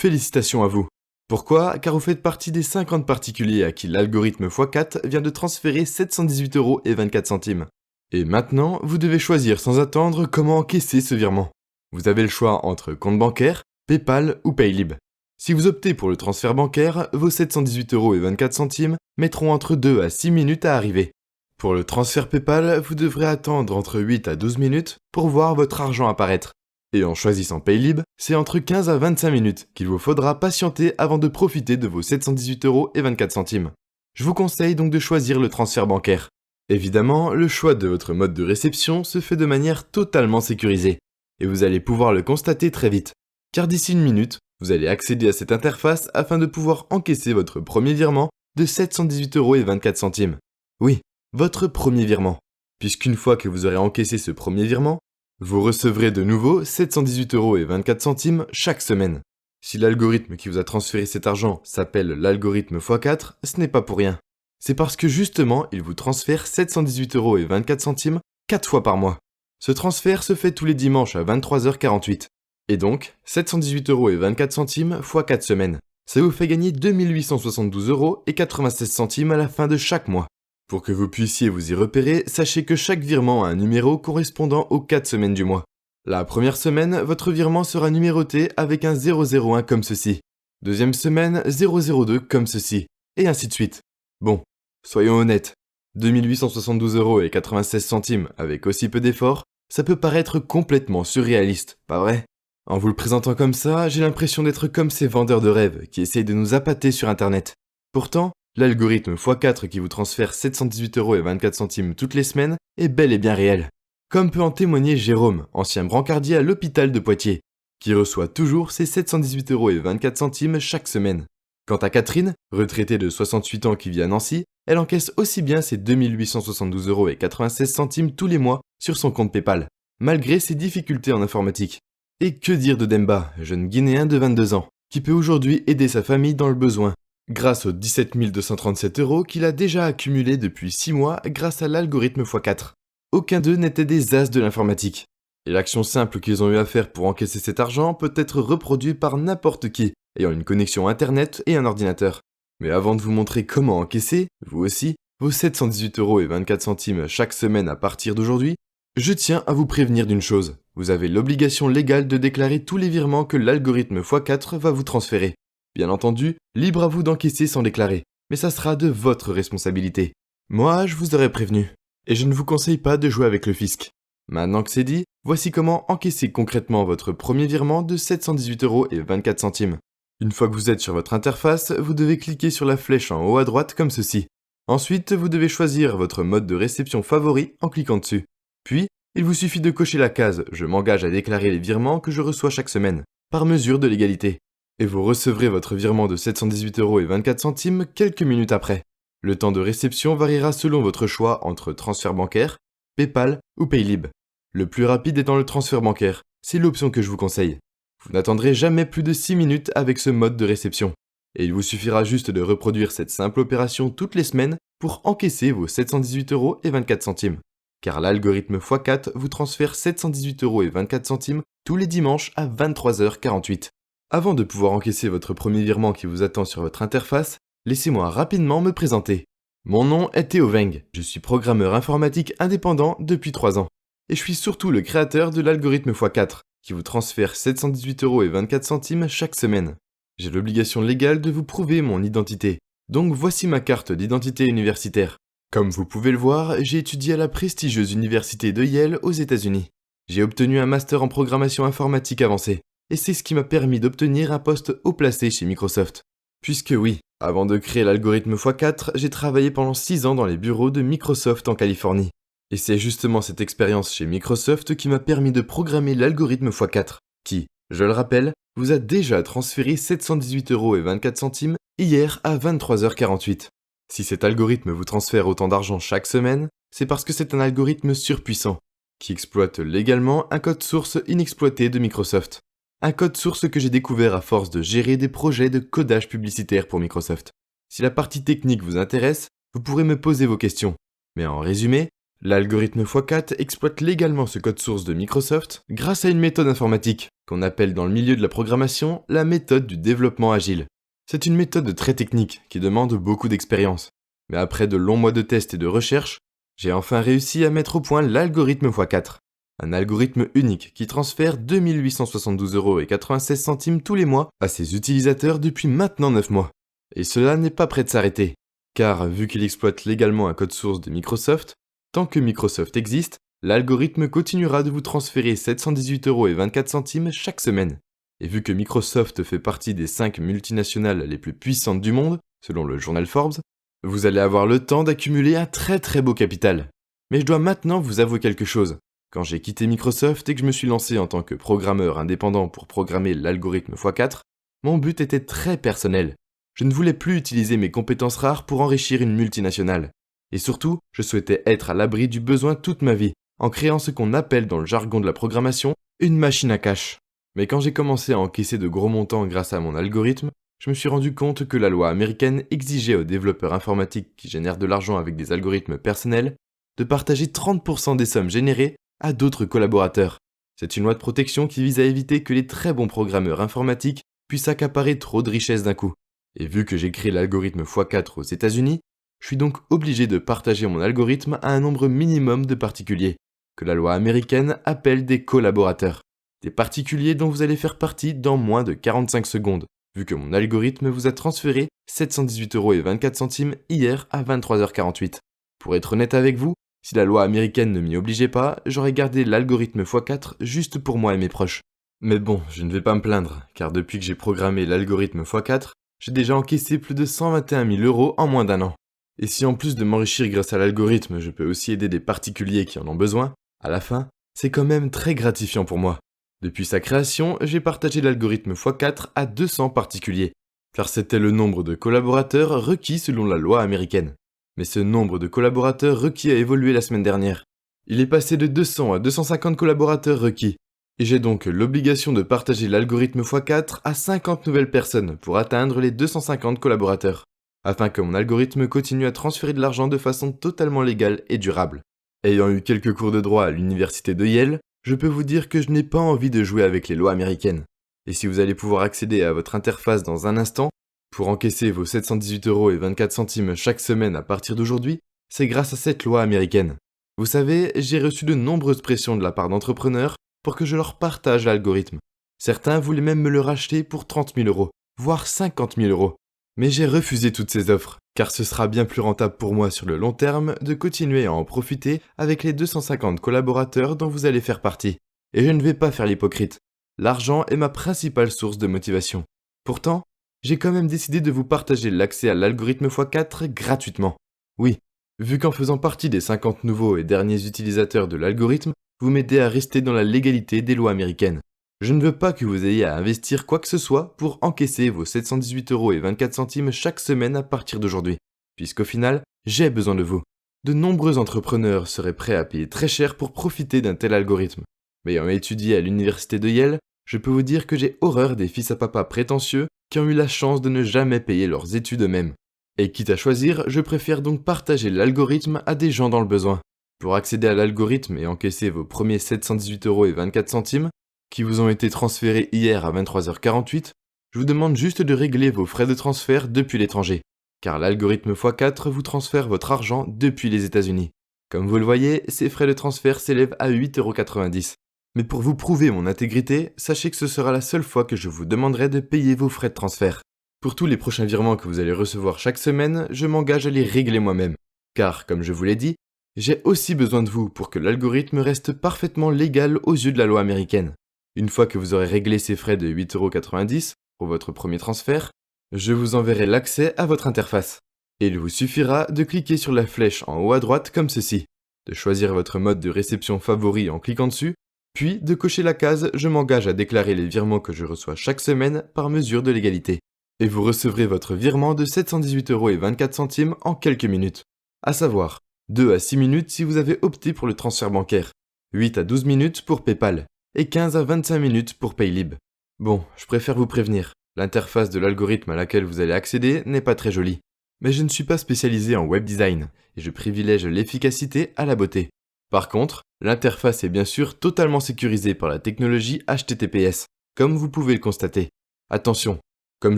Félicitations à vous. Pourquoi? Car vous faites partie des 50 particuliers à qui l'algorithme x4 vient de transférer 718,24 €. Et maintenant, vous devez choisir sans attendre comment encaisser ce virement. Vous avez le choix entre compte bancaire, PayPal ou Paylib. Si vous optez pour le transfert bancaire, vos 718,24 € mettront entre 2 à 6 minutes à arriver. Pour le transfert PayPal, vous devrez attendre entre 8 à 12 minutes pour voir votre argent apparaître. Et en choisissant Paylib, c'est entre 15 à 25 minutes qu'il vous faudra patienter avant de profiter de vos 718,24 €. Je vous conseille donc de choisir le transfert bancaire. Évidemment, le choix de votre mode de réception se fait de manière totalement sécurisée. Et vous allez pouvoir le constater très vite. Car d'ici une minute, vous allez accéder à cette interface afin de pouvoir encaisser votre premier virement de 718,24 €. Oui, votre premier virement. Puisqu'une fois que vous aurez encaissé ce premier virement, vous recevrez de nouveau 718,24 € chaque semaine. Si l'algorithme qui vous a transféré cet argent s'appelle l'algorithme x4, ce n'est pas pour rien. C'est parce que justement, il vous transfère 718,24 € 4 fois par mois. Ce transfert se fait tous les dimanches à 23h48. Et donc, 718,24 € x 4 semaines. Ça vous fait gagner 2872,96 € à la fin de chaque mois. Pour que vous puissiez vous y repérer, sachez que chaque virement a un numéro correspondant aux 4 semaines du mois. La première semaine, votre virement sera numéroté avec un 001 comme ceci. Deuxième semaine, 002 comme ceci. Et ainsi de suite. Bon, soyons honnêtes. 2872,96 € avec aussi peu d'efforts, ça peut paraître complètement surréaliste, pas vrai? En vous le présentant comme ça, j'ai l'impression d'être comme ces vendeurs de rêves qui essayent de nous appâter sur internet. Pourtant, l'algorithme x4 qui vous transfère 718,24 € toutes les semaines est bel et bien réel. Comme peut en témoigner Jérôme, ancien brancardier à l'hôpital de Poitiers, qui reçoit toujours ses 718,24 € chaque semaine. Quant à Catherine, retraitée de 68 ans qui vit à Nancy, elle encaisse aussi bien ses 2872,96 € tous les mois sur son compte PayPal, malgré ses difficultés en informatique. Et que dire de Demba, jeune Guinéen de 22 ans, qui peut aujourd'hui aider sa famille dans le besoin, grâce aux 17 237 € qu'il a déjà accumulés depuis 6 mois grâce à l'algorithme x4. Aucun d'eux n'était des as de l'informatique. Et l'action simple qu'ils ont eu à faire pour encaisser cet argent peut être reproduite par n'importe qui ayant une connexion internet et un ordinateur. Mais avant de vous montrer comment encaisser, vous aussi, vos 718,24 € chaque semaine à partir d'aujourd'hui, je tiens à vous prévenir d'une chose. Vous avez l'obligation légale de déclarer tous les virements que l'algorithme x4 va vous transférer. Bien entendu, libre à vous d'encaisser sans déclarer, mais ça sera de votre responsabilité. Moi, je vous aurais prévenu. Et je ne vous conseille pas de jouer avec le fisc. Maintenant que c'est dit, voici comment encaisser concrètement votre premier virement de 718,24 €. Une fois que vous êtes sur votre interface, vous devez cliquer sur la flèche en haut à droite comme ceci. Ensuite, vous devez choisir votre mode de réception favori en cliquant dessus. Puis, il vous suffit de cocher la case « Je m'engage à déclarer les virements que je reçois chaque semaine », par mesure de légalité. Et vous recevrez votre virement de 718,24 € quelques minutes après. Le temps de réception variera selon votre choix entre transfert bancaire, PayPal ou Paylib. Le plus rapide étant le transfert bancaire, c'est l'option que je vous conseille. Vous n'attendrez jamais plus de 6 minutes avec ce mode de réception. Et il vous suffira juste de reproduire cette simple opération toutes les semaines pour encaisser vos 718,24 €. Car l'algorithme x4 vous transfère 718,24 € tous les dimanches à 23h48. Avant de pouvoir encaisser votre premier virement qui vous attend sur votre interface, laissez-moi rapidement me présenter. Mon nom est Théo Weng, je suis programmeur informatique indépendant depuis 3 ans. Et je suis surtout le créateur de l'algorithme x4, qui vous transfère 718,24 € chaque semaine. J'ai l'obligation légale de vous prouver mon identité, donc voici ma carte d'identité universitaire. Comme vous pouvez le voir, j'ai étudié à la prestigieuse université de Yale aux États-Unis. J'ai obtenu un master en programmation informatique avancée, et c'est ce qui m'a permis d'obtenir un poste haut placé chez Microsoft. Puisque oui, avant de créer l'algorithme x4, j'ai travaillé pendant 6 ans dans les bureaux de Microsoft en Californie. Et c'est justement cette expérience chez Microsoft qui m'a permis de programmer l'algorithme x4, qui, je le rappelle, vous a déjà transféré 718,24 € hier à 23h48. Si cet algorithme vous transfère autant d'argent chaque semaine, c'est parce que c'est un algorithme surpuissant, qui exploite légalement un code source inexploité de Microsoft. Un code source que j'ai découvert à force de gérer des projets de codage publicitaire pour Microsoft. Si la partie technique vous intéresse, vous pourrez me poser vos questions. Mais en résumé, L'algorithme x4 exploite légalement ce code source de Microsoft grâce à une méthode informatique qu'on appelle dans le milieu de la programmation la méthode du développement agile. C'est une méthode très technique qui demande beaucoup d'expérience. Mais après de longs mois de tests et de recherche, j'ai enfin réussi à mettre au point l'algorithme x4. Un algorithme unique qui transfère 2 872,96 € tous les mois à ses utilisateurs depuis maintenant 9 mois. Et cela n'est pas prêt de s'arrêter, car vu qu'il exploite légalement un code source de Microsoft, tant que Microsoft existe, l'algorithme continuera de vous transférer 718,24 € chaque semaine. Et vu que Microsoft fait partie des 5 multinationales les plus puissantes du monde, selon le journal Forbes, vous allez avoir le temps d'accumuler un très beau capital. Mais je dois maintenant vous avouer quelque chose. Quand j'ai quitté Microsoft et que je me suis lancé en tant que programmeur indépendant pour programmer l'algorithme x4, mon but était très personnel. Je ne voulais plus utiliser mes compétences rares pour enrichir une multinationale. Et surtout, je souhaitais être à l'abri du besoin toute ma vie, en créant ce qu'on appelle dans le jargon de la programmation une machine à cash. Mais quand j'ai commencé à encaisser de gros montants grâce à mon algorithme, je me suis rendu compte que la loi américaine exigeait aux développeurs informatiques qui génèrent de l'argent avec des algorithmes personnels de partager 30% des sommes générées à d'autres collaborateurs. C'est une loi de protection qui vise à éviter que les très bons programmeurs informatiques puissent accaparer trop de richesses d'un coup. Et vu que j'ai créé l'algorithme x4 aux États-Unis, je suis donc obligé de partager mon algorithme à un nombre minimum de particuliers, que la loi américaine appelle des collaborateurs. Des particuliers dont vous allez faire partie dans moins de 45 secondes, vu que mon algorithme vous a transféré 718,24 € hier à 23h48. Pour être honnête avec vous, si la loi américaine ne m'y obligeait pas, j'aurais gardé l'algorithme x4 juste pour moi et mes proches. Mais bon, je ne vais pas me plaindre, car depuis que j'ai programmé l'algorithme x4, j'ai déjà encaissé plus de 121 000 € en moins d'un an. Et si en plus de m'enrichir grâce à l'algorithme, je peux aussi aider des particuliers qui en ont besoin, à la fin, c'est quand même très gratifiant pour moi. Depuis sa création, j'ai partagé l'algorithme x4 à 200 particuliers, car c'était le nombre de collaborateurs requis selon la loi américaine. Mais ce nombre de collaborateurs requis a évolué la semaine dernière. Il est passé de 200 à 250 collaborateurs requis, et j'ai donc l'obligation de partager l'algorithme x4 à 50 nouvelles personnes pour atteindre les 250 collaborateurs, afin que mon algorithme continue à transférer de l'argent de façon totalement légale et durable. Ayant eu quelques cours de droit à l'université de Yale, je peux vous dire que je n'ai pas envie de jouer avec les lois américaines. Et si vous allez pouvoir accéder à votre interface dans un instant, pour encaisser vos 718,24 € chaque semaine à partir d'aujourd'hui, c'est grâce à cette loi américaine. Vous savez, j'ai reçu de nombreuses pressions de la part d'entrepreneurs pour que je leur partage l'algorithme. Certains voulaient même me le racheter pour 30 000 €, voire 50 000 €. Mais j'ai refusé toutes ces offres, car ce sera bien plus rentable pour moi sur le long terme de continuer à en profiter avec les 250 collaborateurs dont vous allez faire partie. Et je ne vais pas faire l'hypocrite. L'argent est ma principale source de motivation. Pourtant, j'ai quand même décidé de vous partager l'accès à l'algorithme x4 gratuitement. Oui, vu qu'en faisant partie des 50 nouveaux et derniers utilisateurs de l'algorithme, vous m'aidez à rester dans la légalité des lois américaines. Je ne veux pas que vous ayez à investir quoi que ce soit pour encaisser vos 718,24 € chaque semaine à partir d'aujourd'hui, puisqu'au final, j'ai besoin de vous. De nombreux entrepreneurs seraient prêts à payer très cher pour profiter d'un tel algorithme. Mais ayant étudié à l'université de Yale, je peux vous dire que j'ai horreur des fils à papa prétentieux qui ont eu la chance de ne jamais payer leurs études eux-mêmes. Et quitte à choisir, je préfère donc partager l'algorithme à des gens dans le besoin. Pour accéder à l'algorithme et encaisser vos premiers 718,24 € qui vous ont été transférés hier à 23h48, je vous demande juste de régler vos frais de transfert depuis l'étranger, car l'algorithme x4 vous transfère votre argent depuis les États-Unis. Comme vous le voyez, ces frais de transfert s'élèvent à 8,90 €. Mais pour vous prouver mon intégrité, sachez que ce sera la seule fois que je vous demanderai de payer vos frais de transfert. Pour tous les prochains virements que vous allez recevoir chaque semaine, je m'engage à les régler moi-même. Car, comme je vous l'ai dit, j'ai aussi besoin de vous pour que l'algorithme reste parfaitement légal aux yeux de la loi américaine. Une fois que vous aurez réglé ces frais de 8,90 € pour votre premier transfert, je vous enverrai l'accès à votre interface. Et il vous suffira de cliquer sur la flèche en haut à droite comme ceci, de choisir votre mode de réception favori en cliquant dessus, puis de cocher la case « Je m'engage à déclarer les virements que je reçois chaque semaine par mesure de légalité ». Et vous recevrez votre virement de 718,24 € en quelques minutes. À savoir, 2 à 6 minutes si vous avez opté pour le transfert bancaire, 8 à 12 minutes pour PayPal, et 15 à 25 minutes pour Paylib. Bon, je préfère vous prévenir, l'interface de l'algorithme à laquelle vous allez accéder n'est pas très jolie. Mais je ne suis pas spécialisé en web design et je privilège l'efficacité à la beauté. Par contre, l'interface est bien sûr totalement sécurisée par la technologie HTTPS, comme vous pouvez le constater. Attention, comme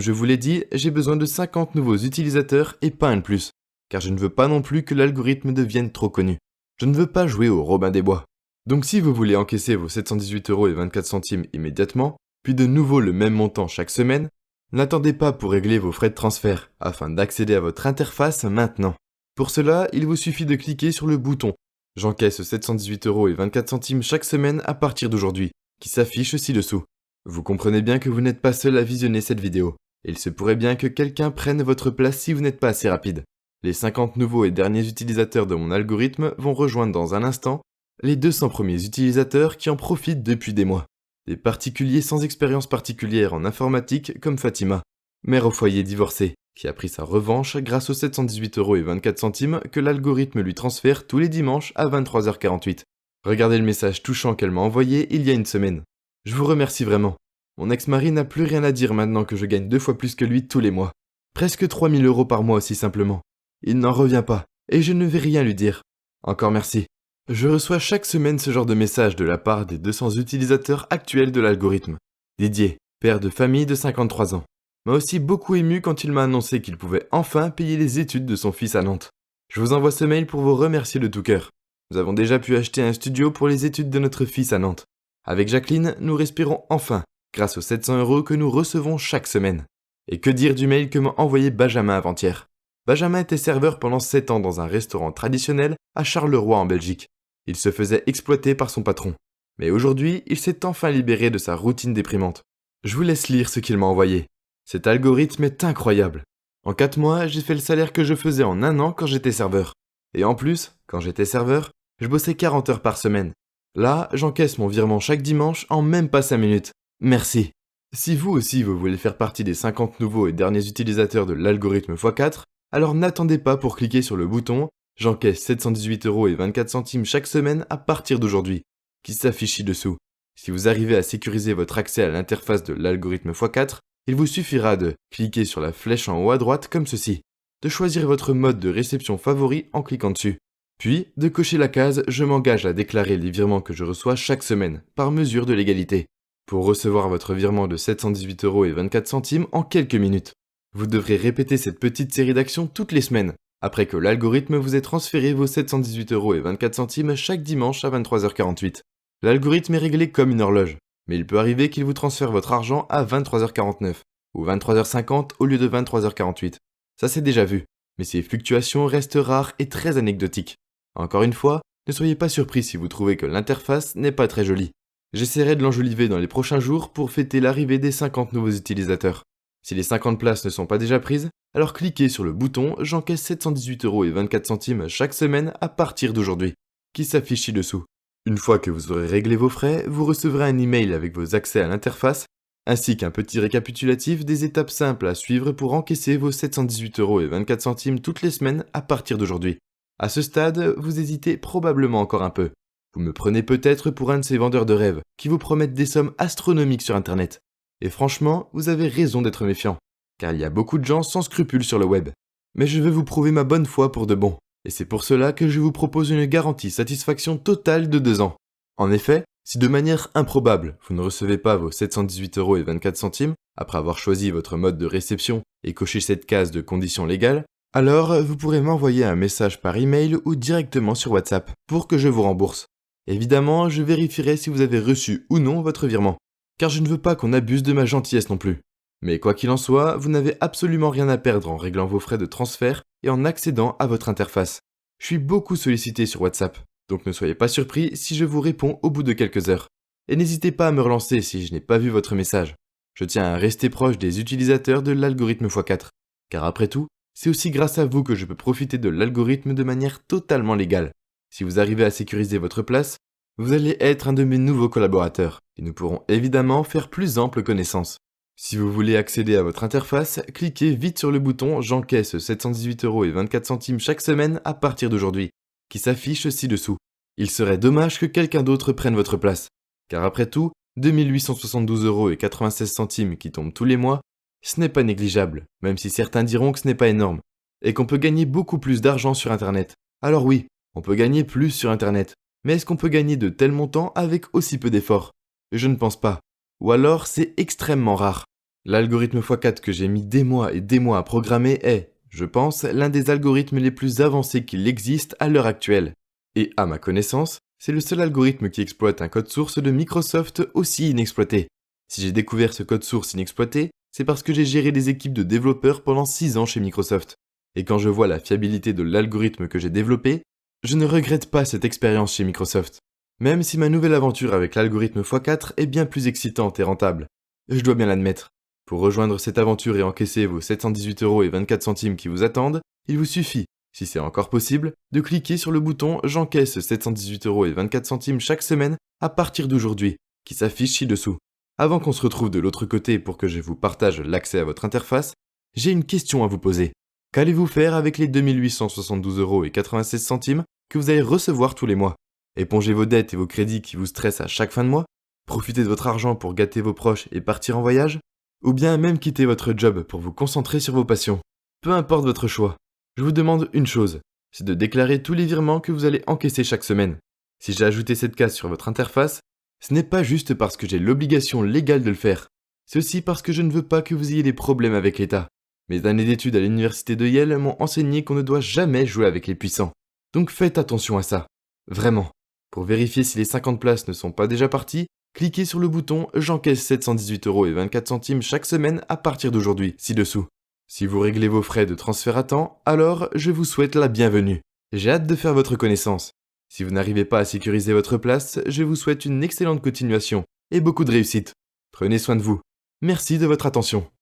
je vous l'ai dit, j'ai besoin de 50 nouveaux utilisateurs et pas un de plus, car je ne veux pas non plus que l'algorithme devienne trop connu. Je ne veux pas jouer au Robin des Bois. Donc si vous voulez encaisser vos 718,24 € immédiatement, puis de nouveau le même montant chaque semaine, n'attendez pas pour régler vos frais de transfert, afin d'accéder à votre interface maintenant. Pour cela, il vous suffit de cliquer sur le bouton « J'encaisse 718,24 € chaque semaine à partir d'aujourd'hui » qui s'affiche ci-dessous. Vous comprenez bien que vous n'êtes pas seul à visionner cette vidéo. Il se pourrait bien que quelqu'un prenne votre place si vous n'êtes pas assez rapide. Les 50 nouveaux et derniers utilisateurs de mon algorithme vont rejoindre dans un instant les 200 premiers utilisateurs qui en profitent depuis des mois. Des particuliers sans expérience particulière en informatique comme Fatima, mère au foyer divorcée, qui a pris sa revanche grâce aux 718,24 € que l'algorithme lui transfère tous les dimanches à 23h48. Regardez le message touchant qu'elle m'a envoyé il y a une semaine. Je vous remercie vraiment. Mon ex-mari n'a plus rien à dire maintenant que je gagne 2 fois plus que lui tous les mois. Presque 3000 € par mois aussi simplement. Il n'en revient pas, et je ne vais rien lui dire. Encore merci. Je reçois chaque semaine ce genre de message de la part des 200 utilisateurs actuels de l'algorithme. Didier, père de famille de 53 ans, m'a aussi beaucoup ému quand il m'a annoncé qu'il pouvait enfin payer les études de son fils à Nantes. Je vous envoie ce mail pour vous remercier de tout cœur. Nous avons déjà pu acheter un studio pour les études de notre fils à Nantes. Avec Jacqueline, nous respirons enfin, grâce aux 700 € que nous recevons chaque semaine. Et que dire du mail que m'a envoyé Benjamin avant-hier. Benjamin était serveur pendant 7 ans dans un restaurant traditionnel à Charleroi en Belgique. Il se faisait exploiter par son patron. Mais aujourd'hui, il s'est enfin libéré de sa routine déprimante. Je vous laisse lire ce qu'il m'a envoyé. Cet algorithme est incroyable. En 4 mois, j'ai fait le salaire que je faisais en 1 an quand j'étais serveur. Et en plus, quand j'étais serveur, je bossais 40 heures par semaine. Là, j'encaisse mon virement chaque dimanche en même pas 5 minutes. Merci. Si vous aussi vous voulez faire partie des 50 nouveaux et derniers utilisateurs de l'algorithme x4, alors n'attendez pas pour cliquer sur le bouton « J'encaisse 718,24 € chaque semaine à partir d'aujourd'hui » qui s'affiche ci-dessous. Si vous arrivez à sécuriser votre accès à l'interface de l'algorithme x4, il vous suffira de cliquer sur la flèche en haut à droite comme ceci, de choisir votre mode de réception favori en cliquant dessus, puis de cocher la case « Je m'engage à déclarer les virements que je reçois chaque semaine, par mesure de légalité » pour recevoir votre virement de 718,24 € en quelques minutes. Vous devrez répéter cette petite série d'actions toutes les semaines, après que l'algorithme vous ait transféré vos 718,24 € chaque dimanche à 23h48. L'algorithme est réglé comme une horloge, mais il peut arriver qu'il vous transfère votre argent à 23h49 ou 23h50 au lieu de 23h48. Ça c'est déjà vu, mais ces fluctuations restent rares et très anecdotiques. Encore une fois, ne soyez pas surpris si vous trouvez que l'interface n'est pas très jolie. J'essaierai de l'enjoliver dans les prochains jours pour fêter l'arrivée des 50 nouveaux utilisateurs. Si les 50 places ne sont pas déjà prises, alors cliquez sur le bouton « J'encaisse 718,24 € chaque semaine à partir d'aujourd'hui » qui s'affiche ci-dessous. Une fois que vous aurez réglé vos frais, vous recevrez un email avec vos accès à l'interface, ainsi qu'un petit récapitulatif des étapes simples à suivre pour encaisser vos 718,24 € toutes les semaines à partir d'aujourd'hui. À ce stade, vous hésitez probablement encore un peu. Vous me prenez peut-être pour un de ces vendeurs de rêves qui vous promettent des sommes astronomiques sur Internet. Et franchement, vous avez raison d'être méfiant, car il y a beaucoup de gens sans scrupules sur le web. Mais je vais vous prouver ma bonne foi pour de bon, et c'est pour cela que je vous propose une garantie satisfaction totale de 2 ans. En effet, si de manière improbable, vous ne recevez pas vos 718,24 € après avoir choisi votre mode de réception et coché cette case de conditions légales, alors vous pourrez m'envoyer un message par email ou directement sur WhatsApp pour que je vous rembourse. Évidemment, je vérifierai si vous avez reçu ou non votre virement, car je ne veux pas qu'on abuse de ma gentillesse non plus. Mais quoi qu'il en soit, vous n'avez absolument rien à perdre en réglant vos frais de transfert et en accédant à votre interface. Je suis beaucoup sollicité sur WhatsApp, donc ne soyez pas surpris si je vous réponds au bout de quelques heures. Et n'hésitez pas à me relancer si je n'ai pas vu votre message. Je tiens à rester proche des utilisateurs de l'algorithme x4, car après tout, c'est aussi grâce à vous que je peux profiter de l'algorithme de manière totalement légale. Si vous arrivez à sécuriser votre place, vous allez être un de mes nouveaux collaborateurs et nous pourrons évidemment faire plus ample connaissance. Si vous voulez accéder à votre interface, cliquez vite sur le bouton « J'encaisse 718,24 € chaque semaine à partir d'aujourd'hui » qui s'affiche ci-dessous. Il serait dommage que quelqu'un d'autre prenne votre place, car après tout, 2 872,96 € qui tombent tous les mois, ce n'est pas négligeable, même si certains diront que ce n'est pas énorme. et qu'on peut gagner beaucoup plus d'argent sur Internet. Alors oui, on peut gagner plus sur Internet. Mais est-ce qu'on peut gagner de tels montants avec aussi peu d'efforts? Je ne pense pas. Ou alors c'est extrêmement rare. L'algorithme x4 que j'ai mis des mois et des mois à programmer est, je pense, l'un des algorithmes les plus avancés qu'il existe à l'heure actuelle. Et à ma connaissance, c'est le seul algorithme qui exploite un code source de Microsoft aussi inexploité. Si j'ai découvert ce code source inexploité, c'est parce que j'ai géré des équipes de développeurs pendant 6 ans chez Microsoft. Et quand je vois la fiabilité de l'algorithme que j'ai développé, je ne regrette pas cette expérience chez Microsoft. Même si ma nouvelle aventure avec l'algorithme x4 est bien plus excitante et rentable. Je dois bien l'admettre. Pour rejoindre cette aventure et encaisser vos 718,24 € qui vous attendent, il vous suffit, si c'est encore possible, de cliquer sur le bouton « J'encaisse 718,24 € chaque semaine à partir d'aujourd'hui » qui s'affiche ci-dessous. Avant qu'on se retrouve de l'autre côté pour que je vous partage l'accès à votre interface, j'ai une question à vous poser. Qu'allez-vous faire avec les 2872,96 € que vous allez recevoir tous les mois? Éponger vos dettes et vos crédits qui vous stressent à chaque fin de mois? Profiter de votre argent pour gâter vos proches et partir en voyage? Ou bien même quitter votre job pour vous concentrer sur vos passions? Peu importe votre choix. Je vous demande une chose, c'est de déclarer tous les virements que vous allez encaisser chaque semaine. Si j'ai ajouté cette case sur votre interface, ce n'est pas juste parce que j'ai l'obligation légale de le faire. C'est aussi parce que je ne veux pas que vous ayez des problèmes avec l'État. Mes années d'études à l'université de Yale m'ont enseigné qu'on ne doit jamais jouer avec les puissants. Donc faites attention à ça. Vraiment. Pour vérifier si les 50 places ne sont pas déjà parties, cliquez sur le bouton « J'encaisse 718,24 € chaque semaine à partir d'aujourd'hui » ci-dessous. Si vous réglez vos frais de transfert à temps, alors je vous souhaite la bienvenue. J'ai hâte de faire votre connaissance. Si vous n'arrivez pas à sécuriser votre place, je vous souhaite une excellente continuation et beaucoup de réussite. Prenez soin de vous. Merci de votre attention.